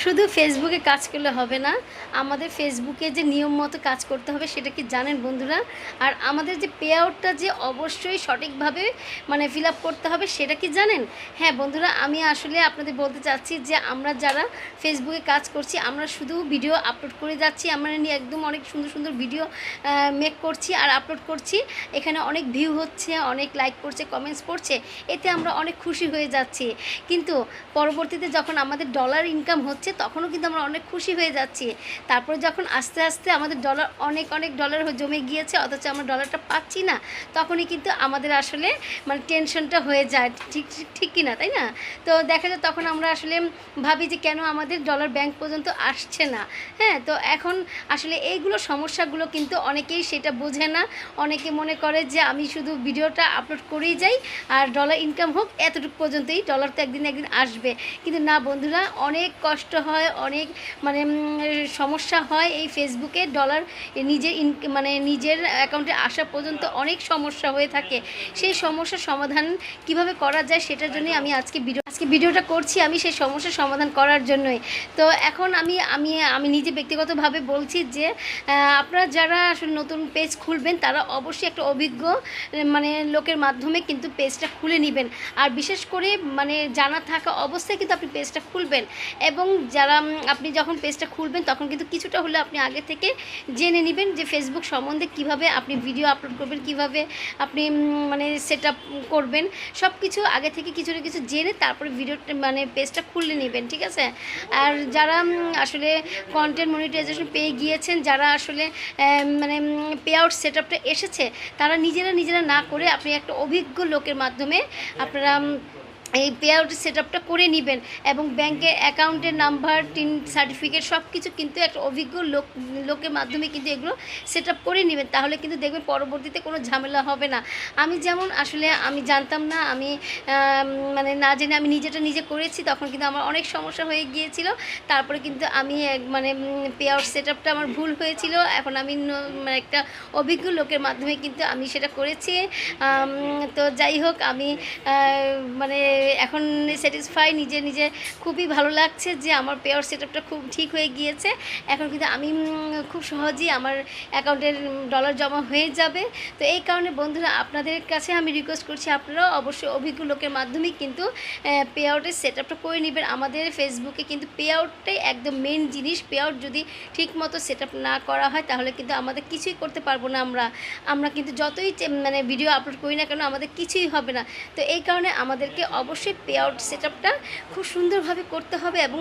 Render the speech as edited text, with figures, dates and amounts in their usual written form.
শুধু ফেসবুকে কাজ করলে হবে না, আমাদের ফেসবুকে যে নিয়ম মতো কাজ করতে হবে সেটা কি জানেন বন্ধুরা? আর আমাদের যে পে আউটটা যে অবশ্যই সঠিকভাবে মানে ফিল আপ করতে হবে সেটা কি জানেন? হ্যাঁ বন্ধুরা, আমি আসলে আপনাদের বলতে চাচ্ছি যে আমরা যারা ফেসবুকে কাজ করছি আমরা শুধু ভিডিও আপলোড করে যাচ্ছি, আমরা নিয়ে একদম অনেক সুন্দর সুন্দর ভিডিও মেক করছি আর আপলোড করছি। এখানে অনেক ভিউ হচ্ছে, অনেক লাইক করছে, কমেন্টস পড়ছে, এতে আমরা অনেক খুশি হয়ে যাচ্ছি। কিন্তু পরবর্তীতে যখন আমাদের ডলার ইনকাম হচ্ছে তখনও কিন্তু আমরা অনেক খুশি হয়ে যাচ্ছি। তারপরে যখন আস্তে আস্তে আমাদের ডলার অনেক অনেক ডলার জমে গিয়েছে অথচ আমরা ডলারটা পাচ্ছি না, তখনই কিন্তু আমাদের আসলে মানে টেনশনটা হয়ে যায়। ঠিক ঠিক কি না, তাই না? তো দেখা যায় তখন আমরা আসলে ভাবি যে কেন আমাদের ডলার ব্যাংক পর্যন্ত আসছে না। হ্যাঁ, তো এখন আসলে এইগুলো সমস্যাগুলো কিন্তু অনেকেই সেটা বোঝে না। অনেকে মনে করে যে আমি শুধু ভিডিওটা আপলোড করেই যাই আর ডলার ইনকাম হোক এতটুকু পর্যন্তই, ডলার তো একদিন একদিন আসবে। কিন্তু না বন্ধুরা, অনেক কষ্ট হয়, অনেক মানে সমস্যা হয় এই ফেসবুকে ডলার নিজের মানে নিজের অ্যাকাউন্টে আসা পর্যন্ত অনেক সমস্যা হয়ে থাকে। সেই সমস্যার সমাধান কিভাবে করা যায় সেটার জন্যই আমি আজকে ভিডিওটা করছি, আমি সেই সমস্যার সমাধান করার জন্যই। তো এখন আমি আমি আমি নিজে ব্যক্তিগতভাবে বলছি যে আপনারা যারা আসলে নতুন পেজ খুলবেন তারা অবশ্যই একটা অভিজ্ঞ মানে লোকের মাধ্যমে কিন্তু পেজটা খুলে নেবেন। আর বিশেষ করে মানে জানা থাকা অবস্থায় কিন্তু আপনি পেজটা খুলবেন। এবং যারা আপনি যখন পেজটা খুলবেন তখন কিন্তু কিছুটা হলে আপনি আগে থেকে জেনে নেবেন যে ফেসবুক সম্বন্ধে কিভাবে আপনি ভিডিও আপলোড করবেন, কিভাবে আপনি মানে সেট আপ করবেন, সব কিছু আগে থেকে কিছু না কিছু জেনে তারপরে ভিডিওটা মানে পেজটা খুলে নেবেন, ঠিক আছে? আর যারা আসলে কন্টেন্ট মনিটাইজেশন পেয়ে গিয়েছেন, যারা আসলে মানে পে আউট সেট আপটা এসেছে, তারা নিজেরা না করে আপনি একটা অভিজ্ঞ লোকের মাধ্যমে আপনারা এই পে আউটের সেট আপটা করে নেবেন। এবং ব্যাংকের অ্যাকাউন্টের নাম্বার, টিন সার্টিফিকেট সব কিছু কিন্তু একটা অভিজ্ঞ লোকের মাধ্যমে কিন্তু এগুলো সেট আপ করে নেবেন। তাহলে কিন্তু দেখবেন পরবর্তীতে কোনো ঝামেলা হবে না। আমি যেমন আসলে আমি জানতাম না, আমি মানে না জেনে আমি নিজে করেছি, তখন কিন্তু আমার অনেক সমস্যা হয়ে গিয়েছিল। তারপরে কিন্তু আমি মানে পে আউট সেট আপটা আমার ভুল হয়েছিল, এখন আমি মানে একটা অভিজ্ঞ লোকের মাধ্যমে কিন্তু আমি সেটা করেছি। তো যাই হোক, আমি মানে এখন স্যাটিসফাই নিজে খুবই ভালো লাগছে যে আমার পে আউট সেট আপটা খুব ঠিক হয়ে গিয়েছে। এখন কিন্তু আমি খুব সহজেই আমার অ্যাকাউন্টের ডলার জমা হয়ে যাবে। তো এই কারণে বন্ধুরা আপনাদের কাছে আমি রিকোয়েস্ট করছি আপনারাও অবশ্যই অভিজ্ঞ লোকের মাধ্যমেই কিন্তু পে আউটের সেট আপটা করে নেবেন। আমাদের ফেসবুকে কিন্তু পে আউটটাই একদম মেন জিনিস। পে আউট যদি ঠিক মতো সেট আপ না করা হয় তাহলে কিন্তু আমাদের কিছুই করতে পারবো না। আমরা কিন্তু যতই মানে ভিডিও আপলোড করি না কেন আমাদের কিছুই হবে না। তো এই কারণে আমাদেরকে অবশ্যই পে আউট সেট আপটা খুব সুন্দরভাবে করতে হবে এবং